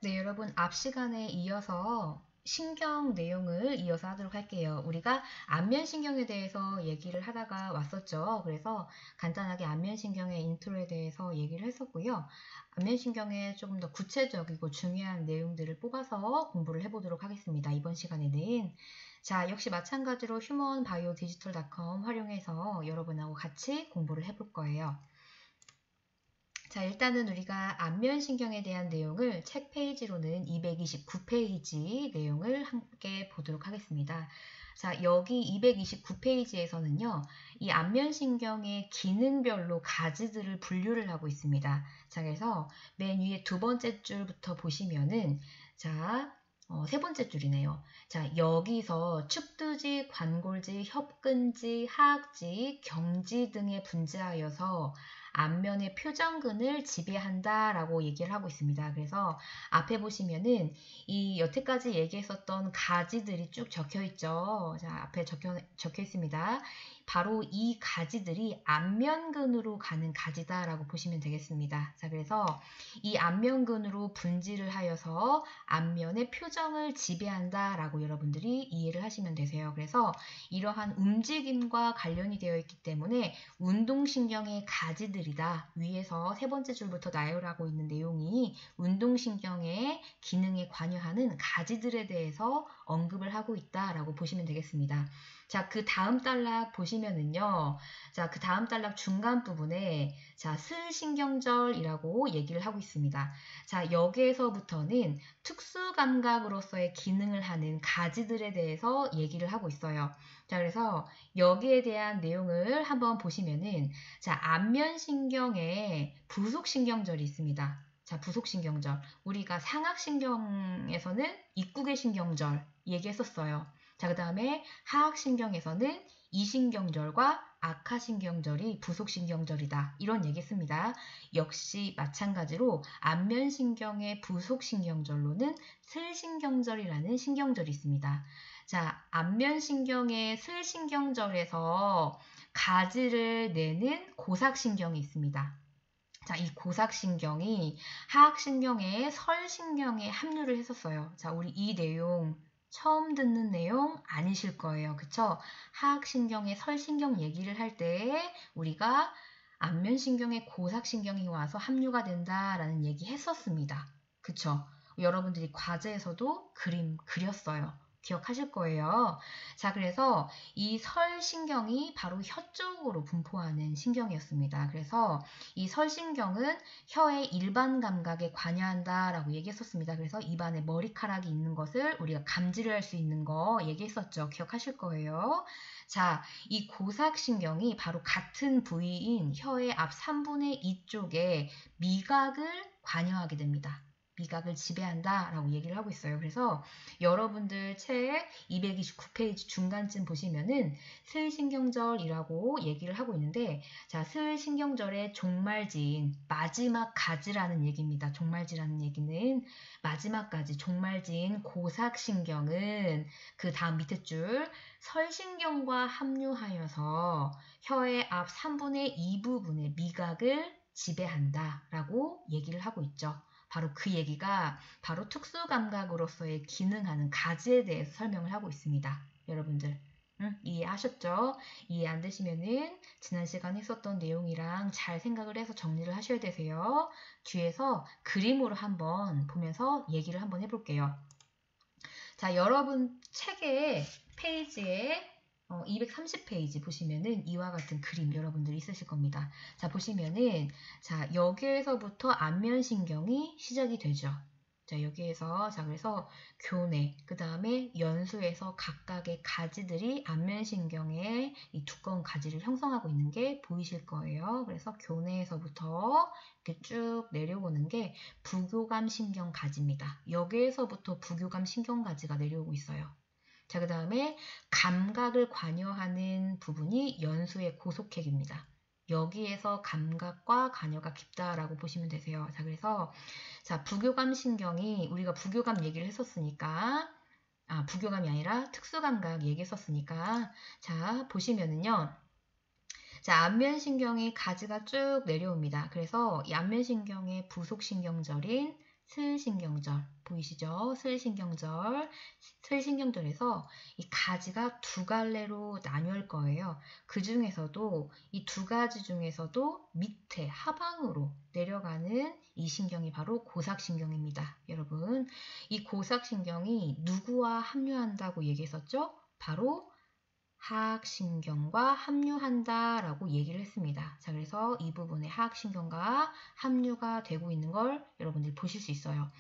네, 여러분, 앞 시간에 이어서 신경 내용을 이어서 하도록 할게요. 우리가 안면신경에 대해서 얘기를 하다가 왔었죠. 그래서 간단하게 안면신경의 인트로에 대해서 얘기를 했었고요. 안면신경의 조금 더 구체적이고 중요한 내용들을 뽑아서 공부를 해보도록 하겠습니다. 이번 시간에는. 자, 역시 마찬가지로 humanbiodigital.com 활용해서 여러분하고 같이 공부를 해볼 거예요. 자, 일단은 우리가 안면신경에 대한 내용을 책 페이지로는 229페이지 내용을 함께 보도록 하겠습니다. 자, 여기 229페이지에서는요, 이 안면신경의 기능별로 가지들을 분류를 하고 있습니다. 자, 그래서 맨 위에 두 번째 줄부터 보시면은, 자, 세 번째 줄이네요. 자, 여기서 축두지, 관골지, 협근지, 하악지, 경지 등에 분지하여서 안면의 표정근을 지배한다라고 얘기를 하고 있습니다. 그래서 앞에 보시면은 이 여태까지 얘기했었던 가지들이 쭉 적혀 있죠. 자, 앞에 적혀 있습니다. 바로 이 가지들이 안면근으로 가는 가지다라고 보시면 되겠습니다. 자, 그래서 이 안면근으로 분지를 하여서 안면의 표정을 지배한다라고 여러분들이 이해를 하시면 되세요. 그래서 이러한 움직임과 관련이 되어 있기 때문에 운동신경의 가지들이다. 위에서 세 번째 줄부터 나열하고 있는 내용이 운동신경의 기능에 관여하는 가지들에 대해서 언급을 하고 있다라고 보시면 되겠습니다. 자, 그 다음 단락 보시면은요. 자, 그 다음 단락 중간 부분에 자, 슬신경절이라고 얘기를 하고 있습니다. 자, 여기에서부터는 특수감각으로서의 기능을 하는 가지들에 대해서 얘기를 하고 있어요. 자, 그래서 여기에 대한 내용을 한번 보시면은 자, 안면신경에 부속신경절이 있습니다. 자, 부속신경절. 우리가 상악신경에서는 입구의 신경절 얘기했었어요. 자, 그 다음에 하악신경에서는 이신경절과 악하신경절이 부속신경절이다. 이런 얘기했습니다. 역시 마찬가지로 안면신경의 부속신경절로는 슬신경절이라는 신경절이 있습니다. 자, 안면신경의 슬신경절에서 가지를 내는 고삭신경이 있습니다. 자, 이 고삭신경이 하악신경의 설신경에 합류를 했었어요. 자, 우리 이 내용 처음 듣는 내용 아니실 거예요. 그쵸? 하악신경의 설신경 얘기를 할 때 우리가 안면신경의 고삭신경이 와서 합류가 된다라는 얘기 했었습니다. 그쵸? 여러분들이 과제에서도 그림 그렸어요. 기억하실 거예요. 자, 그래서 이 설신경이 바로 혀 쪽으로 분포하는 신경이었습니다. 그래서 이 설신경은 혀의 일반 감각에 관여한다라고 얘기했었습니다. 그래서 입안에 머리카락이 있는 것을 우리가 감지를 할 수 있는 거 얘기했었죠. 기억하실 거예요. 자, 이 고삭신경이 바로 같은 부위인 혀의 앞 3분의 2 쪽에 미각을 관여하게 됩니다. 미각을 지배한다라고 얘기를 하고 있어요. 그래서 여러분들 책 229페이지 중간쯤 보시면은 슬신경절이라고 얘기를 하고 있는데 자, 슬신경절의 종말지인 마지막 가지라는 얘기입니다. 종말지라는 얘기는 마지막 가지, 종말지인 고삭신경은 그 다음 밑에 줄 설신경과 합류하여서 혀의 앞 3분의 2 부분의 미각을 지배한다라고 얘기를 하고 있죠. 바로 그 얘기가 바로 특수감각으로서의 기능하는 가지에 대해서 설명을 하고 있습니다. 여러분들 이해하셨죠? 이해 안 되시면은 지난 시간에 했었던 내용이랑 잘 생각을 해서 정리를 하셔야 되세요. 뒤에서 그림으로 한번 보면서 얘기를 한번 해볼게요. 자, 여러분 책의 페이지에 230페이지 보시면은 이와 같은 그림 여러분들이 있으실 겁니다. 자, 보시면은 자, 여기에서부터 안면신경이 시작이 되죠. 자, 여기에서 자, 그래서 교내, 그 다음에 연수에서 각각의 가지들이 안면신경의 이 두꺼운 가지를 형성하고 있는 게 보이실 거예요. 그래서 교내에서부터 이렇게 쭉 내려오는 게 부교감 신경 가지입니다. 여기에서부터 부교감 신경 가지가 내려오고 있어요. 자, 그 다음에 감각을 관여하는 부분이 연수의 고속핵입니다. 여기에서 감각과 관여가 깊다라고 보시면 되세요. 자, 그래서 자, 부교감 신경이 우리가 부교감 얘기를 했었으니까 부교감이 아니라 특수감각 얘기했었으니까 자, 보시면은요. 자, 안면신경이 가지가 쭉 내려옵니다. 그래서 이 안면신경의 부속신경절인 슬신경절 보이시죠? 슬신경절. 슬신경절에서 이 가지가 두 갈래로 나뉠 거예요. 그 중에서도 이 두 가지 중에서도 밑에 하방으로 내려가는 이 신경이 바로 고삭신경입니다. 여러분, 이 고삭신경이 누구와 합류한다고 얘기했었죠? 바로 하악신경과 합류한다라고 얘기를 했습니다. 자, 그래서 이 부분에 하악신경과 합류가 되고 있는 걸 여러분들이 보실 수 있어요.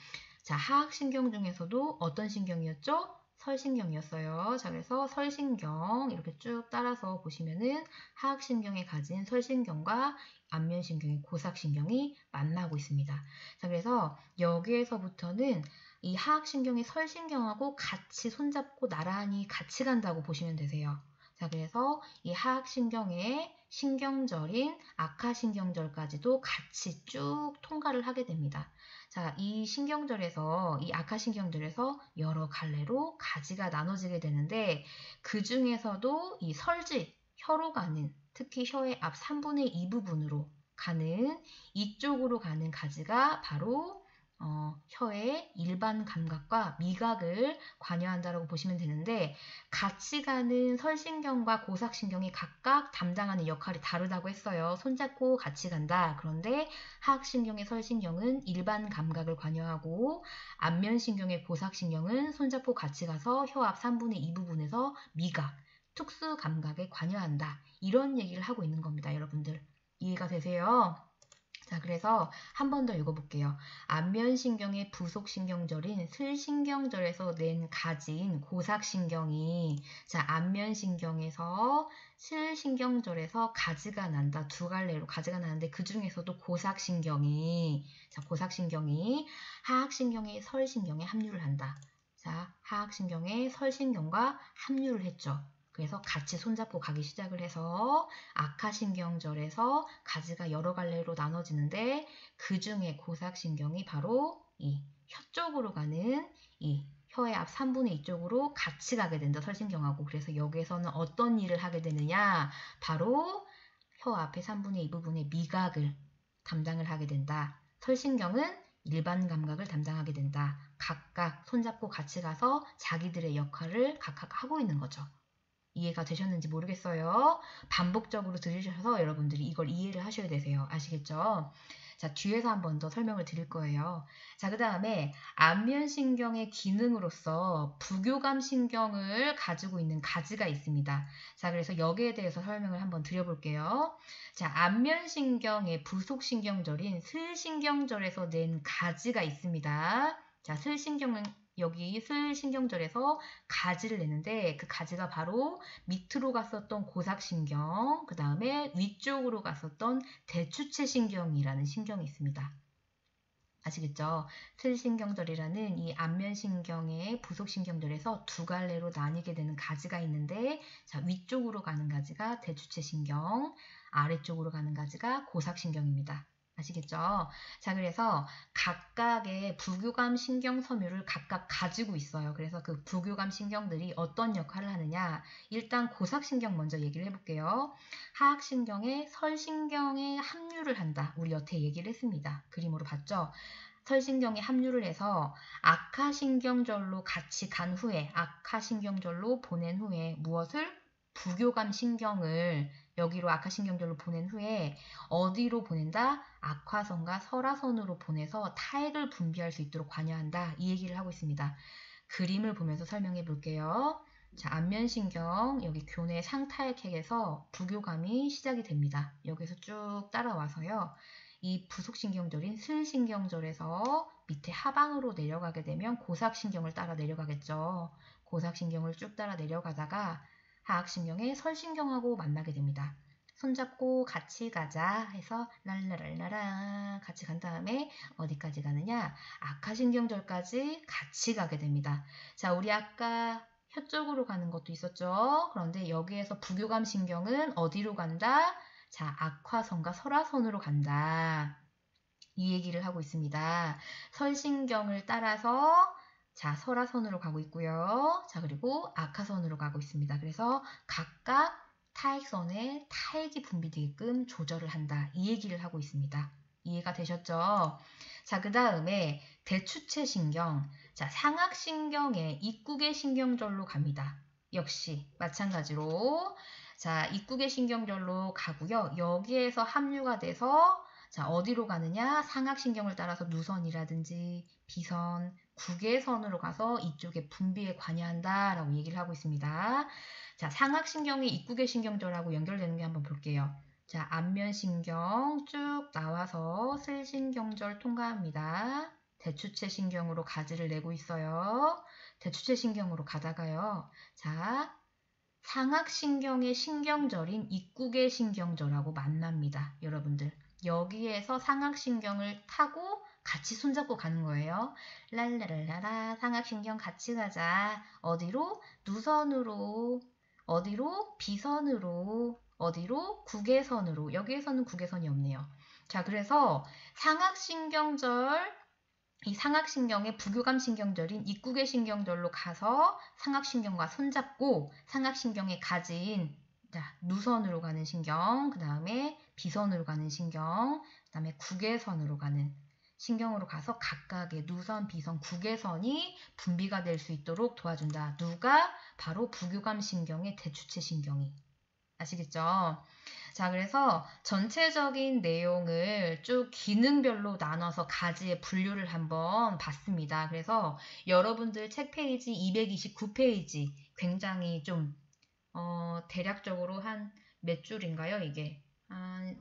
자, 하악신경 중에서도 어떤 신경이었죠? 설신경이었어요. 자, 그래서 설신경 이렇게 쭉 따라서 보시면은 하악신경에 가진 설신경과 안면신경의 고삭신경이 만나고 있습니다. 자, 그래서 여기에서부터는 이 하악신경의 설신경하고 같이 손잡고 나란히 같이 간다고 보시면 되세요. 자, 그래서 이 하악신경의 신경절인 악하신경절까지도 같이 쭉 통과를 하게 됩니다. 자, 이 신경절에서, 이 악하신경절에서 여러 갈래로 가지가 나눠지게 되는데, 그 중에서도 이 설지, 혀로 가는, 특히 혀의 앞 3분의 2 부분으로 가는, 이쪽으로 가는 가지가 바로 혀의 일반 감각과 미각을 관여한다고 보시면 되는데, 같이 가는 설신경과 고삭신경이 각각 담당하는 역할이 다르다고 했어요. 손잡고 같이 간다. 그런데 하악신경의 설신경은 일반 감각을 관여하고 안면신경의 고삭신경은 손잡고 같이 가서 혀 앞 3분의 2 부분에서 미각, 특수 감각에 관여한다. 이런 얘기를 하고 있는 겁니다. 여러분들 이해가 되세요? 자, 그래서 한 번 더 읽어볼게요. 안면신경의 부속신경절인 슬신경절에서 낸 가지인 고삭신경이, 자, 안면신경에서 슬신경절에서 가지가 난다. 두 갈래로 가지가 나는데 그 중에서도 고삭신경이, 자, 고삭신경이 하악신경의 설신경에 합류를 한다. 자, 하악신경의 설신경과 합류를 했죠. 그래서 같이 손잡고 가기 시작을 해서 악하신경절에서 가지가 여러 갈래로 나눠지는데 그 중에 고삭신경이 바로 이 혀 쪽으로 가는 이 혀의 앞 3분의 2쪽으로 같이 가게 된다. 설신경하고. 그래서 여기에서는 어떤 일을 하게 되느냐? 바로 혀 앞의 3분의 2 부분의 미각을 담당을 하게 된다. 설신경은 일반 감각을 담당하게 된다. 각각 손잡고 같이 가서 자기들의 역할을 각각 하고 있는 거죠. 이해가 되셨는지 모르겠어요. 반복적으로 들으셔서 여러분들이 이걸 이해를 하셔야 되세요. 아시겠죠? 자, 뒤에서 한 번 더 설명을 드릴 거예요. 자, 그 다음에 안면신경의 기능으로서 부교감신경을 가지고 있는 가지가 있습니다. 자, 그래서 여기에 대해서 설명을 한번 드려볼게요. 자, 안면신경의 부속신경절인 슬신경절에서 낸 가지가 있습니다. 자, 슬신경은 여기 슬신경절에서 가지를 내는데 그 가지가 바로 밑으로 갔었던 고삭신경, 그 다음에 위쪽으로 갔었던 대추체신경이라는 신경이 있습니다. 아시겠죠? 슬신경절이라는 이 안면신경의 부속신경절에서 두 갈래로 나뉘게 되는 가지가 있는데, 자, 위쪽으로 가는 가지가 대추체신경, 아래쪽으로 가는 가지가 고삭신경입니다. 아시겠죠? 자, 그래서 각각의 부교감 신경 섬유를 각각 가지고 있어요. 그래서 그 부교감 신경들이 어떤 역할을 하느냐? 일단 고삭신경 먼저 얘기를 해볼게요. 하악신경에 설신경에 합류를 한다. 우리 여태 얘기를 했습니다. 그림으로 봤죠? 설신경에 합류를 해서 악하신경절로 같이 간 후에, 악하신경절로 보낸 후에 무엇을? 부교감 신경을 여기로 악하신경절로 보낸 후에 어디로 보낸다? 악화선과 설화선으로 보내서 타액을 분비할 수 있도록 관여한다. 이 얘기를 하고 있습니다. 그림을 보면서 설명해 볼게요. 자, 안면신경 여기 교내 상타액핵에서 부교감이 시작이 됩니다. 여기서 쭉 따라와서요. 이 부속신경절인 슬신경절에서 밑에 하방으로 내려가게 되면 고삭신경을 따라 내려가겠죠. 고삭신경을 쭉 따라 내려가다가 하악신경의 설신경하고 만나게 됩니다. 손잡고 같이 가자 해서 랄라랄라라 같이 간 다음에 어디까지 가느냐? 악하신경절까지 같이 가게 됩니다. 자, 우리 아까 혀 쪽으로 가는 것도 있었죠. 그런데 여기에서 부교감신경은 어디로 간다? 자, 악화선과 설화선으로 간다. 이 얘기를 하고 있습니다. 설신경을 따라서 자, 설화선으로 가고 있고요. 자, 그리고 악화선으로 가고 있습니다. 그래서 각각 타액선에 타액이 분비되게끔 조절을 한다. 이 얘기를 하고 있습니다. 이해가 되셨죠? 자, 그 다음에 대추체 신경. 자, 상악신경의 입구계 신경절로 갑니다. 역시 마찬가지로 자, 입구계 신경절로 가고요. 여기에서 합류가 돼서 자, 어디로 가느냐? 상악신경을 따라서 누선이라든지 비선, 국외선으로 가서 이쪽에 분비에 관여한다 라고 얘기를 하고 있습니다. 자, 상악신경이 입구계 신경절하고 연결되는 게 한번 볼게요. 자, 안면신경 쭉 나와서 슬신경절 통과합니다. 대추체 신경으로 가지를 내고 있어요. 대추체 신경으로 가다가요. 자, 상악신경의 신경절인 입구계 신경절하고 만납니다. 여러분들. 여기에서 상악신경을 타고 같이 손잡고 가는 거예요. 랄라랄라라 상악신경 같이 가자. 어디로? 누선으로. 어디로? 비선으로. 어디로? 국외선으로. 여기에서는 국외선이 없네요. 자, 그래서 상악신경절 이 상악신경의 부교감 신경절인 입구계 신경절로 가서 상악신경과 손잡고 상악신경에 가진 자, 누선으로 가는 신경, 그 다음에 비선으로 가는 신경, 그 다음에 국외선으로 가는 신경으로 가서 각각의 누선, 비선, 국외선이 분비가 될 수 있도록 도와준다. 누가? 바로 부교감 신경의 대추체 신경이. 아시겠죠? 자, 그래서 전체적인 내용을 쭉 기능별로 나눠서 가지의 분류를 한번 봤습니다. 그래서 여러분들 책 페이지 229페이지 굉장히 좀 대략적으로 한 몇 줄인가요? 이게 한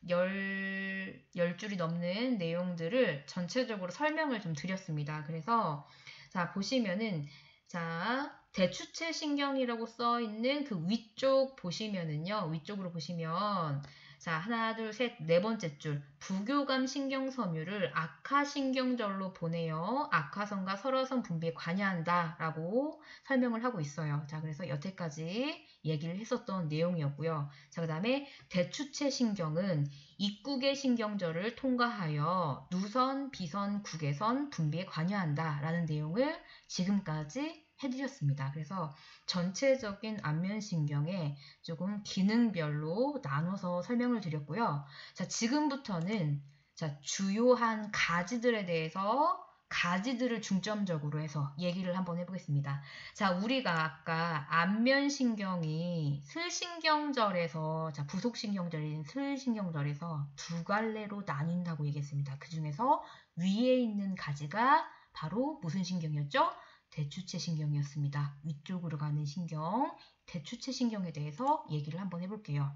10줄이 넘는 내용들을 전체적으로 설명을 좀 드렸습니다. 그래서 자, 보시면은 자, 대추체 신경이라고 써 있는 그 위쪽 보시면은요. 위쪽으로 보시면 자, 하나, 둘, 셋, 네 번째 줄 부교감 신경섬유를 악화신경절로 보내요. 악화선과 설화선 분비에 관여한다라고 설명을 하고 있어요. 자, 그래서 여태까지 얘기를 했었던 내용이었고요. 자, 그 다음에 대추체 신경은 입구계 신경절을 통과하여 누선, 비선, 국외선 분비에 관여한다라는 내용을 지금까지 해드렸습니다. 그래서 전체적인 안면신경에 조금 기능별로 나눠서 설명을 드렸고요. 자, 지금부터는 자, 주요한 가지들에 대해서 가지들을 중점적으로 해서 얘기를 한번 해보겠습니다. 자, 우리가 아까 안면신경이 슬신경절에서 자, 부속신경절인 슬신경절에서 두 갈래로 나뉜다고 얘기했습니다. 그 중에서 위에 있는 가지가 바로 무슨 신경이었죠? 대추체 신경이었습니다. 위쪽으로 가는 신경, 대추체 신경에 대해서 얘기를 한번 해볼게요.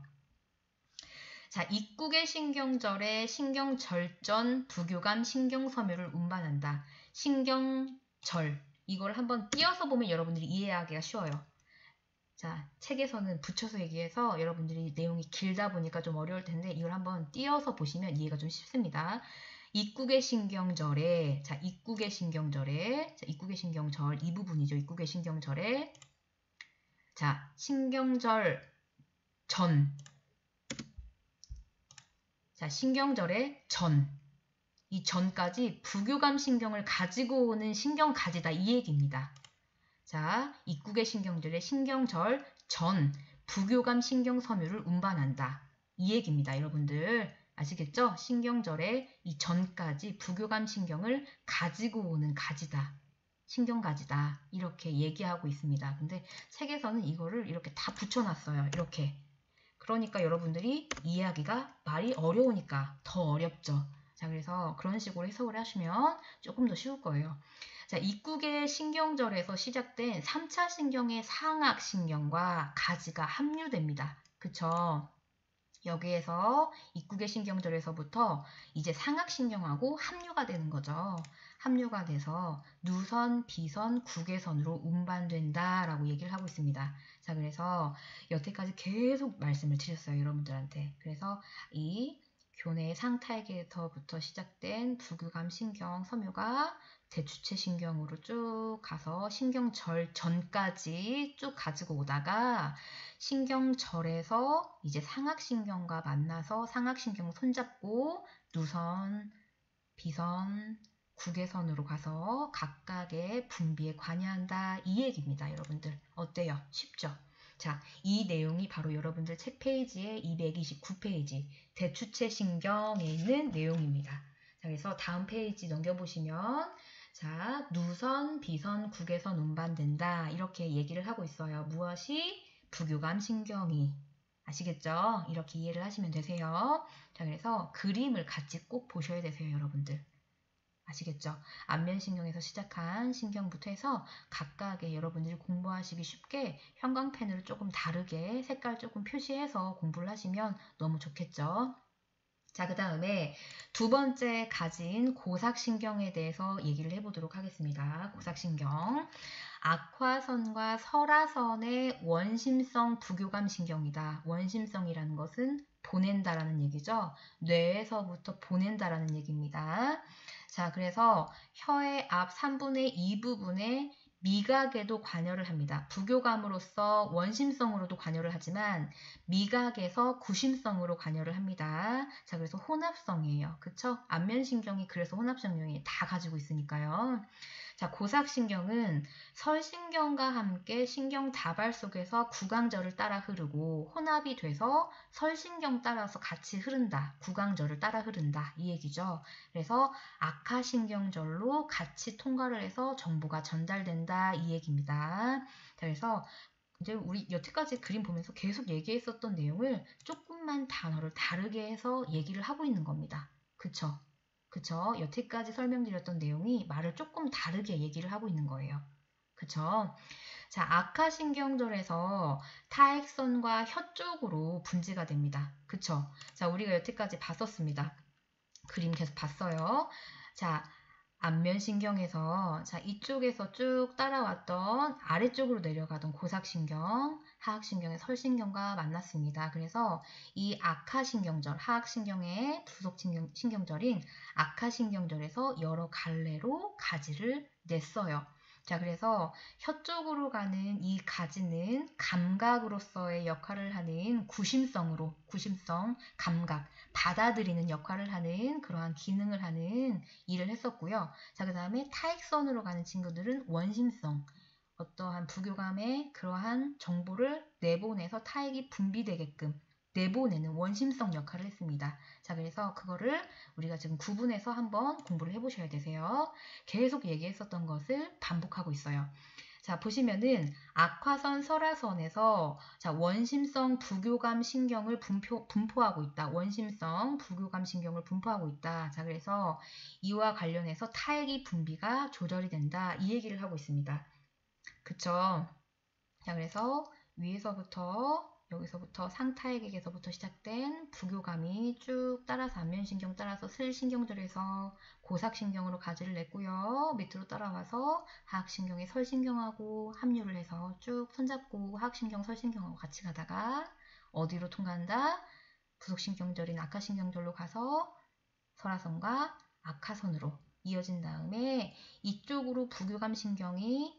자, 입구계 신경절에 신경절전 부교감 신경섬유를 운반한다. 신경절, 이걸 한번 띄어서 보면 여러분들이 이해하기가 쉬워요. 자, 책에서는 붙여서 얘기해서 여러분들이 내용이 길다 보니까 좀 어려울 텐데 이걸 한번 띄어서 보시면 이해가 좀 쉽습니다. 입구계 신경절에 자, 입구계 신경절에 자, 입구계 신경절 이 부분이죠. 입구계 신경절에 자, 신경절 전 자, 신경절의 전 이 전까지 부교감 신경을 가지고 오는 신경가지다 이 얘기입니다. 자, 입구계 신경절의 신경절 전 부교감 신경섬유를 운반한다. 이 얘기입니다. 여러분들 아시겠죠? 신경절의 이 전까지 부교감 신경을 가지고 오는 가지다. 신경가지다. 이렇게 얘기하고 있습니다. 근데 책에서는 이거를 이렇게 다 붙여놨어요. 이렇게. 그러니까 여러분들이 이해하기가 말이 어려우니까 더 어렵죠. 자, 그래서 그런 식으로 해석을 하시면 조금 더 쉬울 거예요. 자, 입구계 신경절에서 시작된 3차 신경의 상악신경과 가지가 합류됩니다. 그쵸? 여기에서 입구계 신경절에서부터 이제 상악신경하고 합류가 되는 거죠. 합류가 돼서 누선, 비선, 국외선으로 운반된다라고 얘기를 하고 있습니다. 자, 그래서 여태까지 계속 말씀을 드렸어요. 여러분들한테. 그래서 이 교내 상탈계에서부터 시작된 부교감 신경 섬유가 대추체 신경으로 쭉 가서 신경절 전까지 쭉 가지고 오다가 신경절에서 이제 상악신경과 만나서 상악신경 손잡고 누선, 비선, 국외선으로 가서 각각의 분비에 관여한다. 이 얘기입니다. 여러분들 어때요? 쉽죠? 자, 이 내용이 바로 여러분들 책 페이지의 229페이지 대추체 신경에 있는 내용입니다. 자, 그래서 다음 페이지 넘겨보시면 자, 누선, 비선, 국에서 운반된다. 이렇게 얘기를 하고 있어요. 무엇이? 부교감 신경이. 아시겠죠? 이렇게 이해를 하시면 되세요. 자, 그래서 그림을 같이 꼭 보셔야 되세요, 여러분들. 아시겠죠? 안면신경에서 시작한 신경부터 해서 각각의 여러분들이 공부하시기 쉽게 형광펜으로 조금 다르게 색깔 조금 표시해서 공부를 하시면 너무 좋겠죠? 자, 그 다음에 두 번째 가진 고삭신경에 대해서 얘기를 해보도록 하겠습니다. 고삭신경. 악화선과 설화선의 원심성 부교감 신경이다. 원심성이라는 것은 보낸다라는 얘기죠. 뇌에서부터 보낸다라는 얘기입니다. 자, 그래서 혀의 앞 3분의 2 부분에 미각에도 관여를 합니다. 부교감으로서 원심성으로도 관여를 하지만 미각에서 구심성으로 관여를 합니다. 자, 그래서 혼합성이에요. 그쵸? 안면신경이 그래서 혼합신경이 다 가지고 있으니까요. 자, 고삭신경은 설신경과 함께 신경 다발 속에서 구강절을 따라 흐르고 혼합이 돼서 설신경 따라서 같이 흐른다. 구강절을 따라 흐른다. 이 얘기죠. 그래서 악하신경절로 같이 통과를 해서 정보가 전달된다. 이 얘기입니다. 자, 그래서 이제 우리 여태까지 그림 보면서 계속 얘기했었던 내용을 조금만 단어를 다르게 해서 얘기를 하고 있는 겁니다. 그쵸? 그쵸? 여태까지 설명드렸던 내용이 말을 조금 다르게 얘기를 하고 있는 거예요. 그쵸? 자, 악하신경절에서 타액선과 혀 쪽으로 분지가 됩니다. 그쵸? 자, 우리가 여태까지 봤었습니다. 그림 계속 봤어요. 자, 안면신경에서 자 이쪽에서 쭉 따라왔던 아래쪽으로 내려가던 고삭신경, 하악신경의 설신경과 만났습니다. 그래서 이 악하신경절, 하악신경의 부속신경절인 악하신경절에서 여러 갈래로 가지를 냈어요. 자, 그래서 혀 쪽으로 가는 이 가지는 감각으로서의 역할을 하는 구심성, 감각, 받아들이는 역할을 하는 그러한 기능을 하는 일을 했었고요. 자, 그 다음에 타액선으로 가는 친구들은 원심성, 어떠한 부교감의 그러한 정보를 내보내서 타액이 분비되게끔 내보내는 원심성 역할을 했습니다. 자, 그래서 그거를 우리가 지금 구분해서 한번 공부를 해보셔야 되세요. 계속 얘기했었던 것을 반복하고 있어요. 자, 보시면은 악화선, 설화선에서 자, 원심성 부교감 신경을 분포하고 있다. 원심성 부교감 신경을 분포하고 있다. 자, 그래서 이와 관련해서 타액이 분비가 조절이 된다. 이 얘기를 하고 있습니다. 그쵸? 자, 그래서 위에서부터 여기서부터 상타액에서부터 시작된 부교감이 쭉 따라서 안면신경 따라서 슬신경절에서 고삭신경으로 가지를 냈고요. 밑으로 따라와서 하악신경의 설신경하고 합류를 해서 쭉 손잡고 하악신경, 설신경하고 같이 가다가 어디로 통과한다? 부속신경절인 악하신경절로 가서 설화선과 악하선으로 이어진 다음에 이쪽으로 부교감 신경이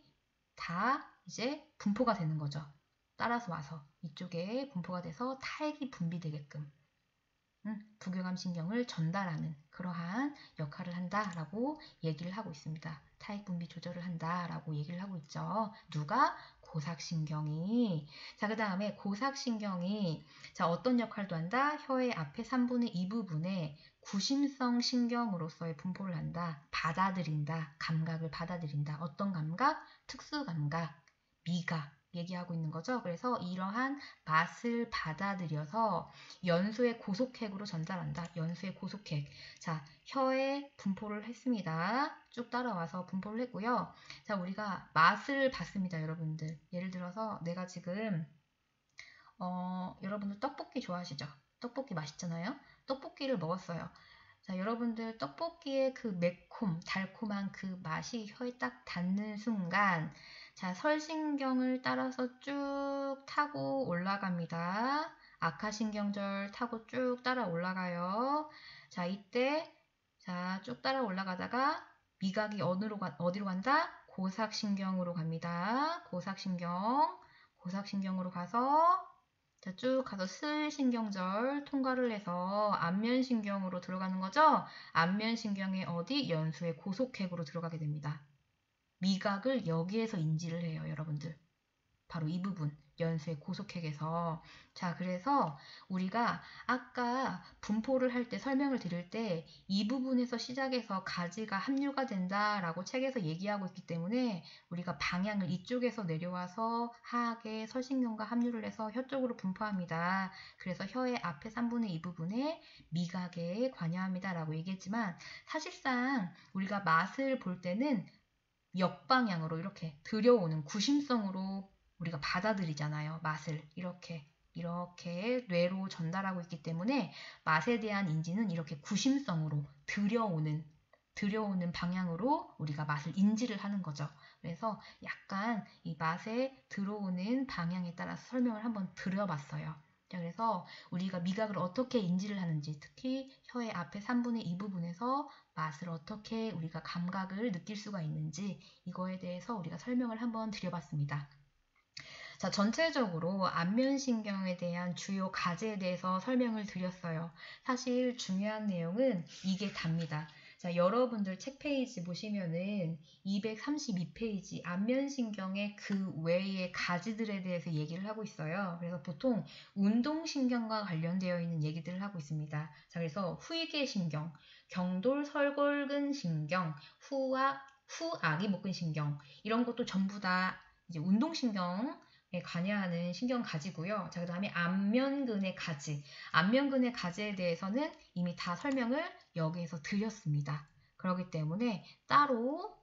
다 이제 분포가 되는 거죠. 따라서 와서 이쪽에 분포가 돼서 타액이 분비되게끔 부교감 신경을 전달하는 그러한 역할을 한다라고 얘기를 하고 있습니다. 타액 분비 조절을 한다라고 얘기를 하고 있죠. 누가? 고삭신경이. 자, 그 다음에 고삭신경이 자 어떤 역할도 한다? 혀의 앞에 3분의 2 부분에 구심성 신경으로서의 분포를 한다. 받아들인다. 감각을 받아들인다. 어떤 감각? 특수 감각, 미각 얘기하고 있는 거죠. 그래서 이러한 맛을 받아들여서 연소의 고속핵으로 전달한다. 연소의 고속핵. 자, 혀에 분포를 했습니다. 쭉 따라와서 분포를 했고요. 자, 우리가 맛을 봤습니다, 여러분들. 예를 들어서 내가 지금 여러분들 떡볶이 좋아하시죠? 떡볶이 맛있잖아요. 떡볶이를 먹었어요. 자, 여러분들 떡볶이의 그 매콤, 달콤한 그 맛이 혀에 딱 닿는 순간 자, 설신경을 따라서 쭉 타고 올라갑니다. 악하신경절 타고 쭉 따라 올라가요. 자, 이때 자, 쭉 따라 올라가다가 미각이 어디로 간다? 고삭신경으로 갑니다. 고삭신경으로 가서 자, 쭉 가서 슬신경절 통과를 해서 안면신경으로 들어가는 거죠. 안면신경의 어디? 연수의 고속핵으로 들어가게 됩니다. 미각을 여기에서 인지를 해요, 여러분들. 바로 이 부분, 연수의 고속획에서. 자, 그래서 우리가 아까 분포를 할 때 설명을 드릴 때 이 부분에서 시작해서 가지가 함유가 된다라고 책에서 얘기하고 있기 때문에 우리가 방향을 이쪽에서 내려와서 하악에 설신경과 함유를 해서 혀 쪽으로 분포합니다. 그래서 혀의 앞에 3분의 2 부분에 미각에 관여합니다 라고 얘기했지만, 사실상 우리가 맛을 볼 때는 역방향으로 이렇게 들여오는 구심성으로 우리가 받아들이잖아요. 맛을 이렇게 뇌로 전달하고 있기 때문에 맛에 대한 인지는 이렇게 구심성으로 들여오는 방향으로 우리가 맛을 인지를 하는 거죠. 그래서 약간 이 맛에 들어오는 방향에 따라서 설명을 한번 드려봤어요. 자, 그래서 우리가 미각을 어떻게 인지를 하는지, 특히 혀의 앞에 3분의 2 부분에서 맛을 어떻게 우리가 감각을 느낄 수가 있는지, 이거에 대해서 우리가 설명을 한번 드려봤습니다. 자, 전체적으로 안면신경에 대한 주요 가지에 대해서 설명을 드렸어요. 사실 중요한 내용은 이게 답니다. 자, 여러분들 책 페이지 보시면은 232페이지 안면신경의 그 외의 가지들에 대해서 얘기를 하고 있어요. 그래서 보통 운동신경과 관련되어 있는 얘기들을 하고 있습니다. 자, 그래서 후이계신경, 경돌설골근신경, 후아기목근신경, 이런 것도 전부 다 이제 운동신경 관여하는 신경 가지고요. 자, 그 다음에 안면근의 가지. 안면근의 가지에 대해서는 이미 다 설명을 여기에서 드렸습니다. 그렇기 때문에 따로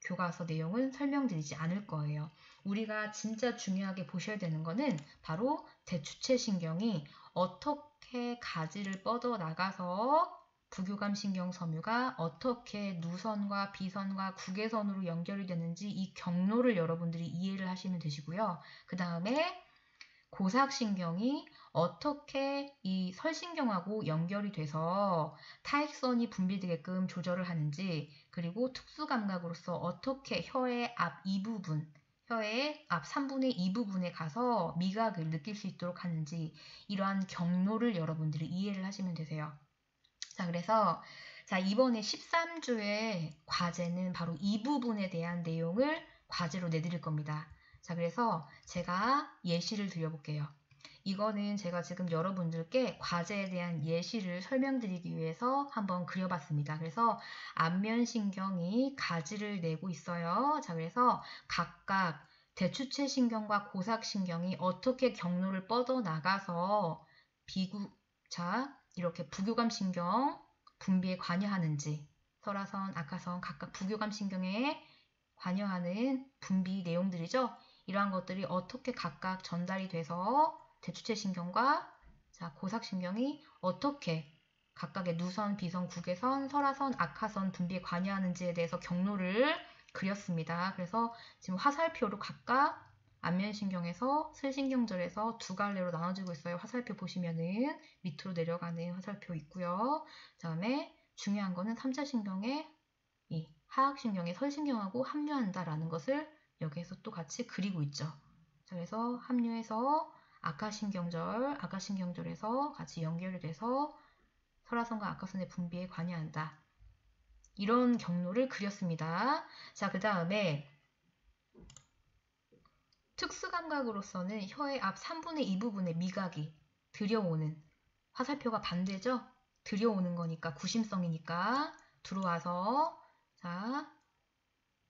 교과서 내용은 설명드리지 않을 거예요. 우리가 진짜 중요하게 보셔야 되는 거는 바로 대추체 신경이 어떻게 가지를 뻗어 나가서 부교감 신경 섬유가 어떻게 누선과 비선과 국외선으로 연결이 되는지 이 경로를 여러분들이 이해를 하시면 되시고요. 그 다음에 고삭신경이 어떻게 이 설신경하고 연결이 돼서 타액선이 분비되게끔 조절을 하는지, 그리고 특수감각으로서 어떻게 혀의 앞 2부분, 혀의 앞 3분의 2 부분에 가서 미각을 느낄 수 있도록 하는지, 이러한 경로를 여러분들이 이해를 하시면 되세요. 자, 그래서 자, 이번에 13주의 과제는 바로 이 부분에 대한 내용을 과제로 내드릴 겁니다. 자, 그래서 제가 예시를 드려볼게요. 이거는 제가 지금 여러분들께 과제에 대한 예시를 설명드리기 위해서 한번 그려봤습니다. 그래서 안면신경이 가지를 내고 있어요. 자, 그래서 각각 대추체 신경과 고삭신경이 어떻게 경로를 뻗어나가서 이렇게 부교감 신경 분비에 관여하는지, 설화선, 악화선 각각 부교감 신경에 관여하는 분비 내용들이죠. 이러한 것들이 어떻게 각각 전달이 돼서 대추체 신경과 고삭신경이 어떻게 각각의 누선, 비선, 국외선, 설화선, 악화선 분비에 관여하는지에 대해서 경로를 그렸습니다. 그래서 지금 화살표로 각각 안면신경에서 슬신경절에서 두 갈래로 나눠지고 있어요. 화살표 보시면은 밑으로 내려가는 화살표 있고요. 그 다음에 중요한 거는 3차 신경에 이 하악신경에 설신경하고 합류한다라는 것을 여기에서 또 같이 그리고 있죠. 그래서 합류해서 악하신경절에서 같이 연결이 돼서 설화선과 악화선의 분비에 관여한다. 이런 경로를 그렸습니다. 자, 그 다음에 특수감각으로서는 혀의 앞 3분의 2 부분의 미각이 들여오는, 화살표가 반대죠? 들여오는 거니까 구심성이니까 들어와서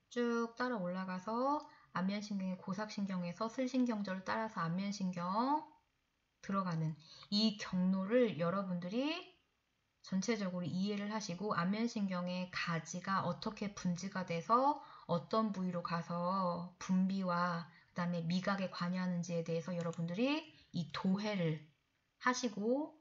쭉 따라 올라가서 안면신경의 고삭신경에서 슬신경절을 따라서 안면신경 들어가는 이 경로를 여러분들이 전체적으로 이해를 하시고, 안면신경의 가지가 어떻게 분지가 돼서 어떤 부위로 가서 분비와 그 다음에 미각에 관여하는지에 대해서 여러분들이 이 도해를 하시고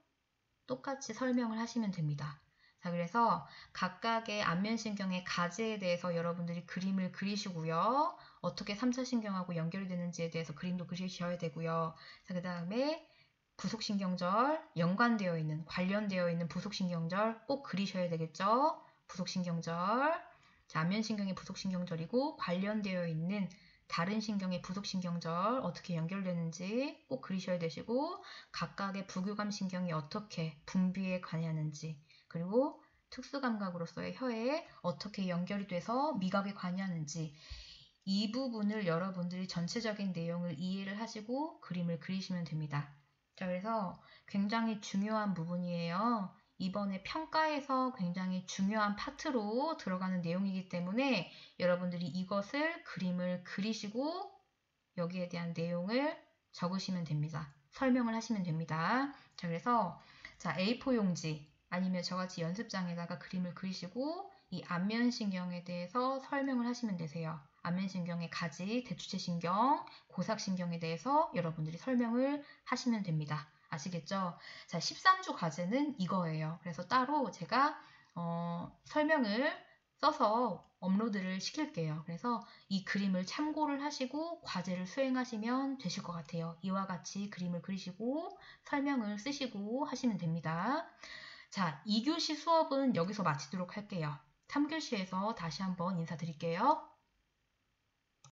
똑같이 설명을 하시면 됩니다. 자, 그래서 각각의 안면신경의 가지에 대해서 여러분들이 그림을 그리시고요. 어떻게 3차 신경하고 연결이 되는지에 대해서 그림도 그리셔야 되고요. 자, 그 다음에 부속신경절, 연관되어 있는, 관련되어 있는 부속신경절 꼭 그리셔야 되겠죠. 부속신경절, 자, 안면신경의 부속신경절이고 관련되어 있는 다른 신경의 부속신경절 어떻게 연결되는지 꼭 그리셔야 되시고, 각각의 부교감 신경이 어떻게 분비에 관여하는지, 그리고 특수감각으로서의 혀에 어떻게 연결이 돼서 미각에 관여하는지, 이 부분을 여러분들이 전체적인 내용을 이해를 하시고 그림을 그리시면 됩니다. 자, 그래서 굉장히 중요한 부분이에요. 이번에 평가에서 굉장히 중요한 파트로 들어가는 내용이기 때문에 여러분들이 이것을 그림을 그리시고 여기에 대한 내용을 적으시면 됩니다. 설명을 하시면 됩니다. 자, 그래서 자, A4 용지 아니면 저같이 연습장에다가 그림을 그리시고 이 안면신경에 대해서 설명을 하시면 되세요. 안면신경의 가지, 대추체신경, 고삭신경에 대해서 여러분들이 설명을 하시면 됩니다. 아시겠죠? 자, 13주 과제는 이거예요. 그래서 따로 제가 설명을 써서 업로드를 시킬게요. 그래서 이 그림을 참고를 하시고 과제를 수행하시면 되실 것 같아요. 이와 같이 그림을 그리시고 설명을 쓰시고 하시면 됩니다. 자, 2교시 수업은 여기서 마치도록 할게요. 3교시에서 다시 한번 인사드릴게요.